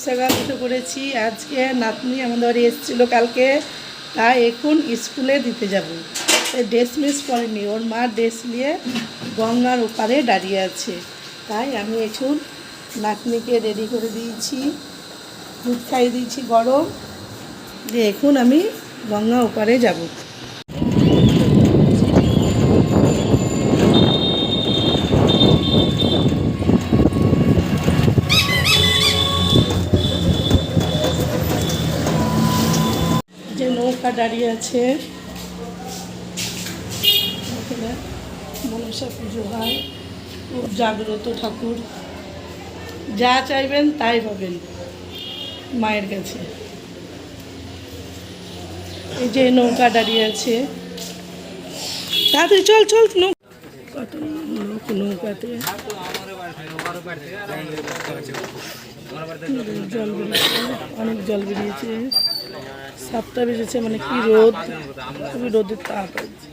সকাল উঠে পড়েছি। আজকে নাতনি আমাদের বাড়ি এসেছিল কালকে, তাই এখন স্কুলে দিতে যাব। ড্রেস মিস পরেনি, ওর মা ড্রেস নিয়ে গঙ্গার ওপারে দাঁড়িয়ে আছে। তাই আমি এখন নাতনিকে রেডি করে দিয়েছি, দুধ খাইয়ে দিয়েছি গরম দিয়ে। এখন আমি গঙ্গা ওপারে যাব। যে নৌকা দাঁড়িয়ে আছে, এখানে মনসা পুজো হয়, খুব জাগ্রত ঠাকুর, যা চাইবেন তাই পাবেন মায়ের কাছে। এই যে নৌকা দাঁড়িয়ে আছে, তাড়াতাড়ি চল চল। কত লোক নৌকাতে, জল বেরিয়েছে, অনেক জল বেরিয়েছে। 7টা বেজেছে, মানে কি রোদ, খুবই রোদের তাপ আছে।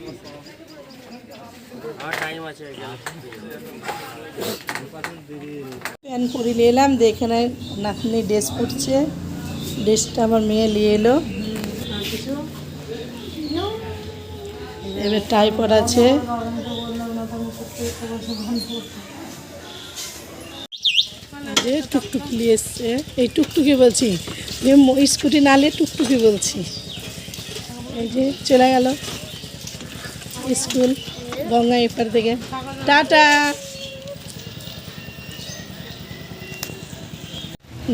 প্যান পরে নিয়ে এলাম, এখানে নাতনি ড্রেস পরছে, ড্রেসটা আমার মেয়ে নিয়ে এলো। এবার টাই পরা আছে। যে টুকটুকি নিয়ে এসছে, এই টুকটুকি বলছি, স্কুটি না নিয়ে টুকটুকি বলছি। এই যে চলে গেল স্কুল গঙ্গা এপার থেকে। টাটা।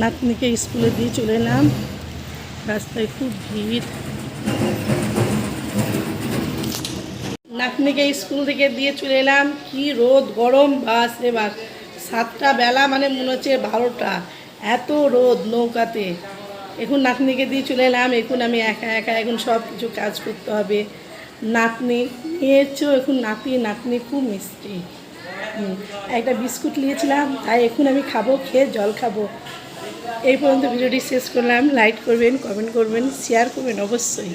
নাতনিকে স্কুলে দিয়ে চলে এলাম, রাস্তায় খুব ভিড়। নাতনিকে স্কুল থেকে দিয়ে চলে এলাম, কি রোদ গরম, বাস রে বাস। 7টা বেলা মানে মনে হচ্ছে 12টা, এত রোদ নৌকাতে। এখন নাতনিকে দিয়ে চলে এলাম, এখন আমি একা একা এখন সব কিছু কাজ করতে হবে। নাতনি নিয়েছো, এখন নাতনি খুব মিষ্টি। একটা বিস্কুট নিয়েছিলাম, তাই এখন আমি খাবো, খেয়ে জল খাবো। এই পর্যন্ত ভিডিওটি শেষ করলাম। লাইক করবেন, কমেন্ট করবেন, শেয়ার করবেন অবশ্যই।